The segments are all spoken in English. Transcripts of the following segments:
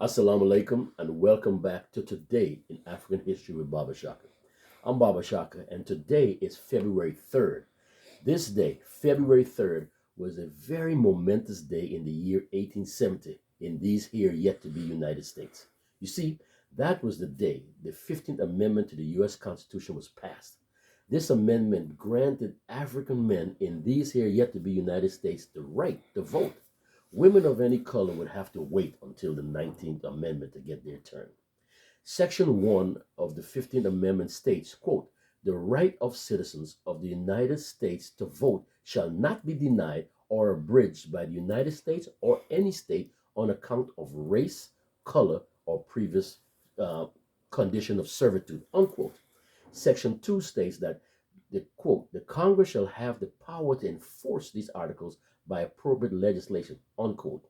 Assalamu alaikum and welcome back to Today in African History with Baba Shaka. I'm Baba Shaka and today is February 3rd. This day, February 3rd, was a very momentous day in the year 1870 in these here yet to be United States. You see, that was the day the 15th Amendment to the U.S. Constitution was passed. This amendment granted African men in these here yet to be United States the right to vote. Women of any color would have to wait until the 19th Amendment to get their turn. Section 1 of the 15th Amendment states, quote, the right of citizens of the United States to vote shall not be denied or abridged by the United States or any state on account of race, color, or previous uh, condition of servitude, unquote. Section 2 states that the quote, the Congress shall have the power to enforce these articles by appropriate legislation, unquote.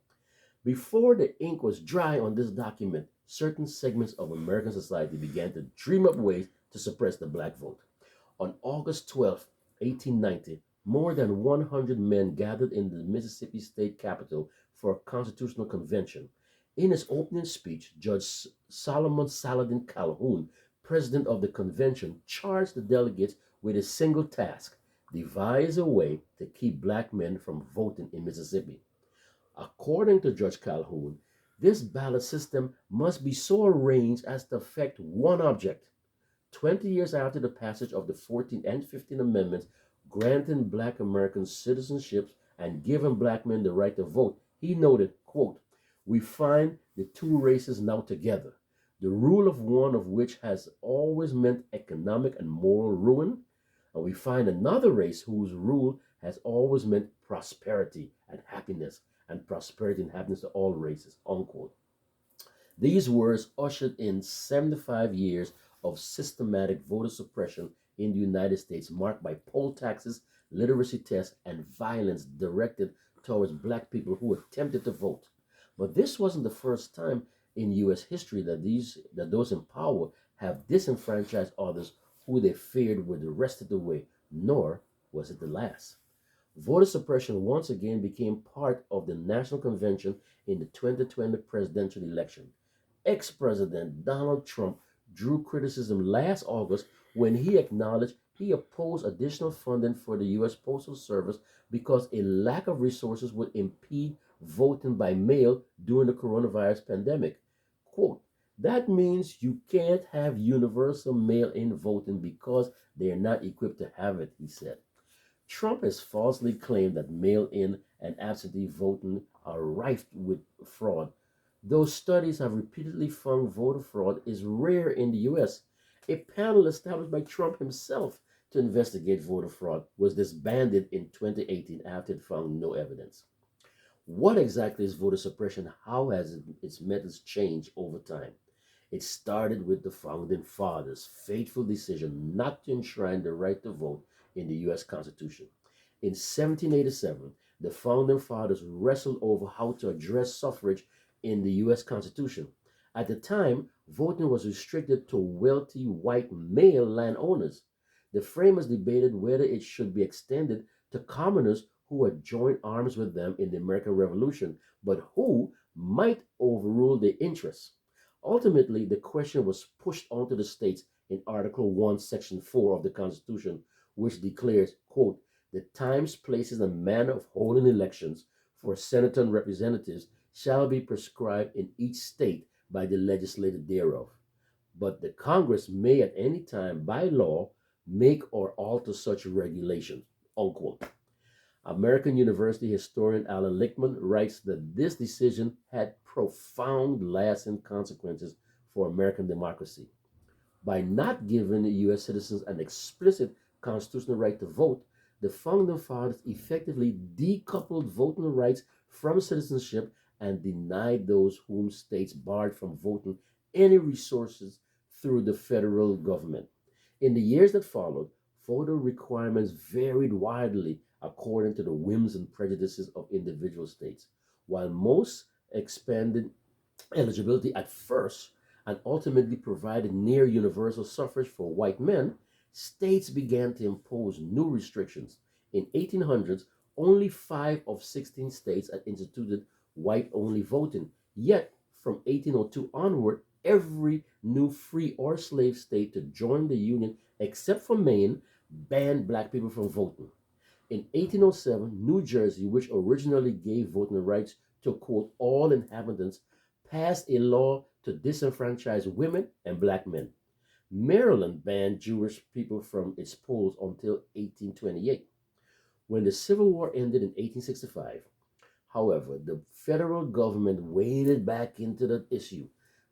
Before the ink was dry on this document, certain segments of American society began to dream up ways to suppress the black vote. On August 12, 1890, more than 100 men gathered in the Mississippi State Capitol for a constitutional convention. In his opening speech, Judge Solomon Saladin Calhoun, president of the convention, charged the delegates with a single task: devise a way to keep black men from voting in Mississippi. According to Judge Calhoun, this ballot system must be so arranged as to affect one object. 20 years after the passage of the 14th and 15th Amendments granting black Americans citizenship and giving black men the right to vote, he noted, quote, we find the two races now together, the rule of one of which has always meant economic and moral ruin, and we find another race whose rule has always meant prosperity and happiness, and prosperity and happiness to all races, unquote. These words ushered in 75 years of systematic voter suppression in the United States, marked by poll taxes, literacy tests, and violence directed towards black people who attempted to vote. But this wasn't the first time in U.S. history that those in power have disenfranchised others who they feared were the rest of the way, nor was it the last. Voter suppression once again became part of the National Convention in the 2020 presidential election. Ex President Donald Trump drew criticism last August when he acknowledged he opposed additional funding for the U.S. Postal Service because a lack of resources would impede voting by mail during the coronavirus pandemic. Quote, that means you can't have universal mail in voting because they are not equipped to have it, he said. Trump has falsely claimed that mail in and absentee voting are rife with fraud. Though studies have repeatedly found voter fraud is rare in the U.S., a panel established by Trump himself to investigate voter fraud was disbanded in 2018 after it found no evidence. What exactly is voter suppression? How has its methods changed over time? It started with the founding fathers' fateful decision not to enshrine the right to vote in the U.S. Constitution. In 1787, the founding fathers wrestled over how to address suffrage in the U.S. Constitution. At the time, voting was restricted to wealthy white male landowners. The framers debated whether it should be extended to commoners who had joined arms with them in the American Revolution, but who might overrule their interests. Ultimately, the question was pushed onto the states in Article 1, Section 4 of the Constitution, which declares, quote, the times, places, and manner of holding elections for senators and representatives shall be prescribed in each state by the legislature thereof. But the Congress may at any time, by law, make or alter such regulations, unquote. American University historian Alan Lichtman writes that this decision had profound lasting consequences for American democracy. By not giving U.S. citizens an explicit constitutional right to vote, the founding fathers effectively decoupled voting rights from citizenship and denied those whom states barred from voting any resources through the federal government. In the years that followed, voter requirements varied widely according to the whims and prejudices of individual states. While most expanded eligibility at first and ultimately provided near universal suffrage for white men, states began to impose new restrictions. In 1800s, only 5 of 16 states had instituted white-only voting, yet from 1802 onward, every new free or slave state to join the Union, except for Maine, banned black people from voting. In 1807, New Jersey, which originally gave voting rights to, quote, all inhabitants, passed a law to disenfranchise women and black men. Maryland banned Jewish people from its polls until 1828. When the Civil War ended in 1865, however, the federal government waded back into the issue.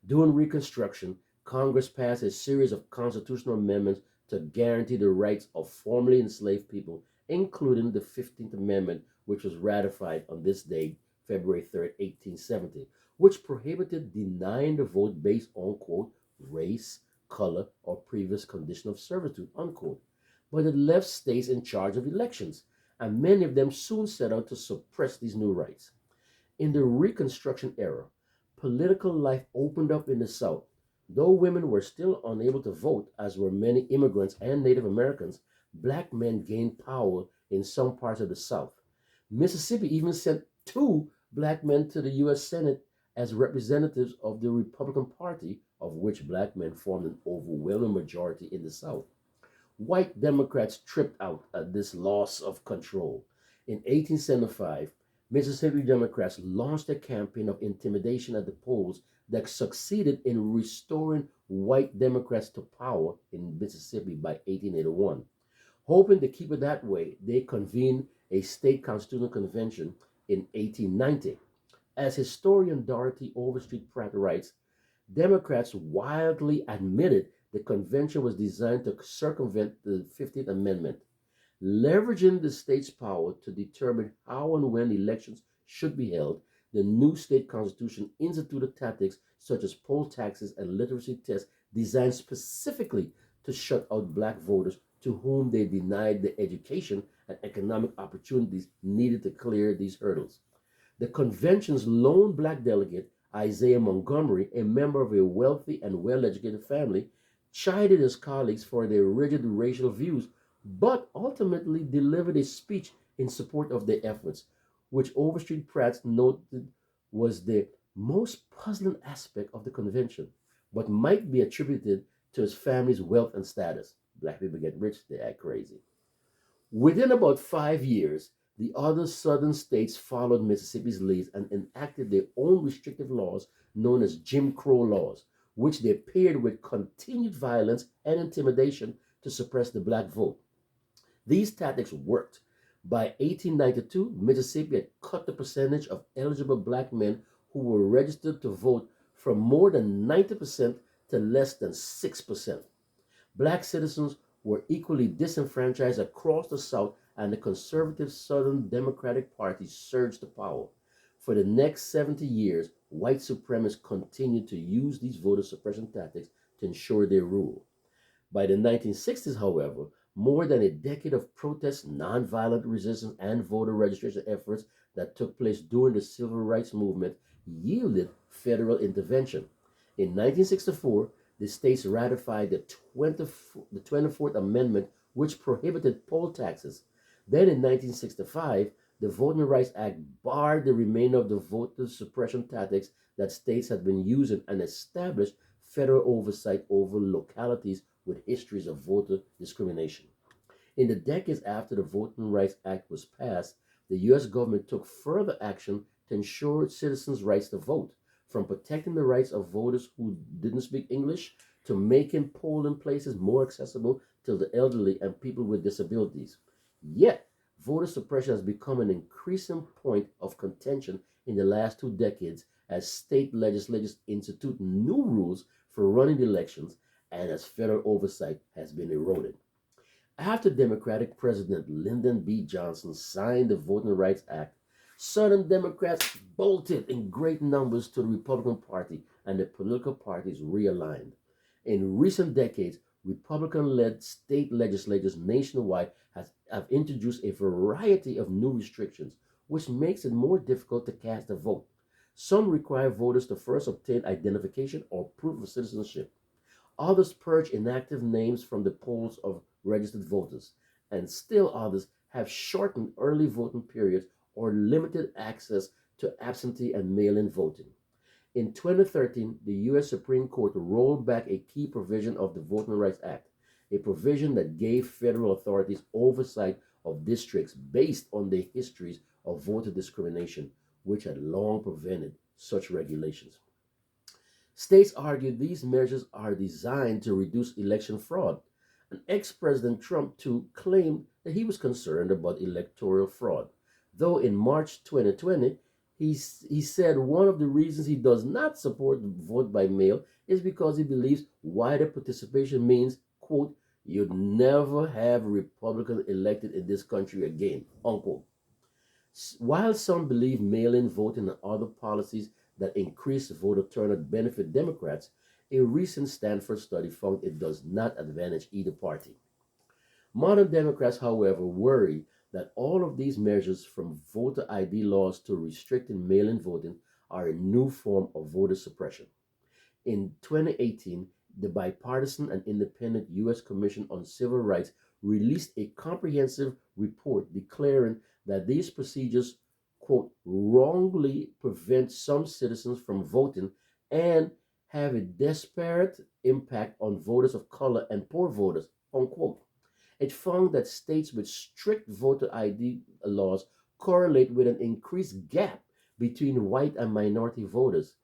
During Reconstruction, Congress passed a series of constitutional amendments to guarantee the rights of formerly enslaved people, including the 15th Amendment, which was ratified on this day, February 3rd, 1870, which prohibited denying the vote based on, quote, race, color, or previous condition of servitude, unquote. But it left states in charge of elections, and many of them soon set out to suppress these new rights. In the Reconstruction era, political life opened up in the South. Though women were still unable to vote, as were many immigrants and Native Americans, black men gained power in some parts of the South. Mississippi even sent two black men to the U.S. Senate as representatives of the Republican Party, of which black men formed an overwhelming majority in the South. White Democrats tripped out at this loss of control. In 1875, Mississippi Democrats launched a campaign of intimidation at the polls that succeeded in restoring white Democrats to power in Mississippi by 1881. Hoping to keep it that way, they convened a state constitutional convention in 1890. As historian Dorothy Overstreet Pratt writes, Democrats wildly admitted the convention was designed to circumvent the 15th Amendment, leveraging the state's power to determine how and when elections should be held. The new state constitution instituted tactics such as poll taxes and literacy tests designed specifically to shut out black voters to whom they denied the education and economic opportunities needed to clear these hurdles. The convention's lone black delegate, Isaiah Montgomery, a member of a wealthy and well educated family, chided his colleagues for their rigid racial views, but ultimately delivered a speech in support of their efforts, which Overstreet Pratt noted was the most puzzling aspect of the convention, but might be attributed to his family's wealth and status. Black people get rich, they act crazy. Within about 5 years, the other southern states followed Mississippi's lead and enacted their own restrictive laws known as Jim Crow laws, which they paired with continued violence and intimidation to suppress the black vote. These tactics worked. By 1892, Mississippi had cut the percentage of eligible black men who were registered to vote from more than 90% to less than 6%. Black citizens were equally disenfranchised across the South, and the conservative Southern Democratic Party surged to power. For the next 70 years, white supremacists continued to use these voter suppression tactics to ensure their rule. By the 1960s, however, more than a decade of protests, nonviolent resistance, and voter registration efforts that took place during the Civil Rights Movement yielded federal intervention. In 1964, the states ratified the 24th Amendment, which prohibited poll taxes. Then in 1965, the Voting Rights Act barred the remainder of the voter suppression tactics that states had been using and established federal oversight over localities with histories of voter discrimination. In the decades after the Voting Rights Act was passed, the U.S. government took further action to ensure citizens' rights to vote, from protecting the rights of voters who didn't speak English to making polling places more accessible to the elderly and people with disabilities. Yet, voter suppression has become an increasing point of contention in the last 2 decades as state legislatures institute new rules for running elections and as federal oversight has been eroded. After Democratic President Lyndon B. Johnson signed the Voting Rights Act, Southern Democrats bolted in great numbers to the Republican Party, and the political parties realigned. In recent decades, Republican-led state legislatures nationwide have introduced a variety of new restrictions, which makes it more difficult to cast a vote. Some require voters to first obtain identification or proof of citizenship. Others purge inactive names from the polls of registered voters, and still others have shortened early voting periods or limited access to absentee and mail-in voting. In 2013, the U.S. Supreme Court rolled back a key provision of the Voting Rights Act, a provision that gave federal authorities oversight of districts based on their histories of voter discrimination, which had long prevented such regulations. States argued these measures are designed to reduce election fraud, and ex-President Trump too claimed that he was concerned about electoral fraud, though in March 2020 he said one of the reasons he does not support the vote by mail is because he believes wider participation means, quote, "you'd never have a Republican elected in this country again," unquote. While some believe mail-in voting and other policies that increase voter turnout benefit Democrats, a recent Stanford study found it does not advantage either party. Modern Democrats, however, worry that all of these measures, from voter ID laws to restricting mail-in voting, are a new form of voter suppression. In 2018, the bipartisan and independent U.S. Commission on Civil Rights released a comprehensive report declaring that these procedures, quote, "wrongly prevent some citizens from voting and have a disparate impact on voters of color and poor voters," unquote. It found that states with strict voter ID laws correlate with an increased gap between white and minority voters,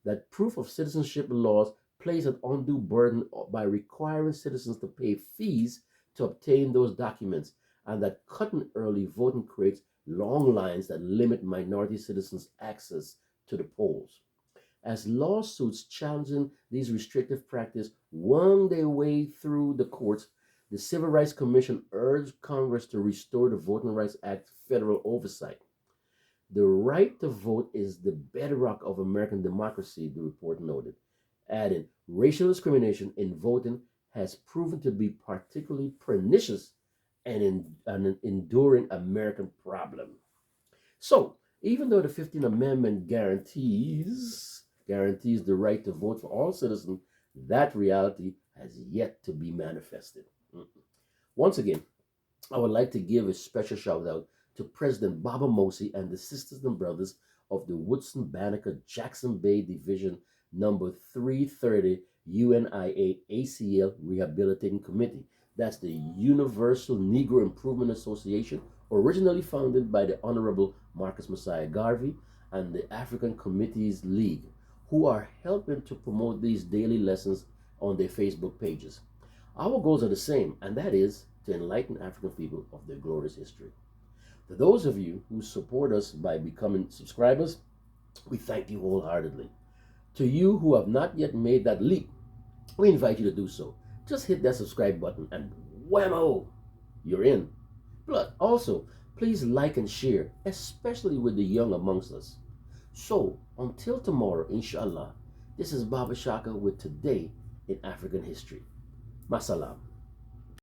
that proof of citizenship laws place an undue burden by requiring citizens to pay fees to obtain those documents, and that cutting early voting creates long lines that limit minority citizens' access to the polls. As lawsuits challenging these restrictive practices wound their way through the courts, the Civil Rights Commission urged Congress to restore the Voting Rights Act federal oversight. The right to vote is the bedrock of American democracy, the report noted, adding, racial discrimination in voting has proven to be particularly pernicious and an enduring American problem. So, even though the 15th Amendment guarantees the right to vote for all citizens, that reality has yet to be manifested. Once again, I would like to give a special shout out to President Baba Mosi and the sisters and brothers of the Woodson Banneker Jackson Bay Division number 330 UNIA ACL Rehabilitating Committee. That's the Universal Negro Improvement Association, originally founded by the Honorable Marcus Messiah Garvey and the African Committees League, who are helping to promote these daily lessons on their Facebook pages. Our goals are the same, and that is to enlighten African people of their glorious history. To those of you who support us by becoming subscribers, we thank you wholeheartedly. To you who have not yet made that leap, we invite you to do so. Just hit that subscribe button and whammo, you're in. But also, please like and share, especially with the young amongst us. So, until tomorrow, inshallah, this is Baba Shaka with Today in African History. Masalam.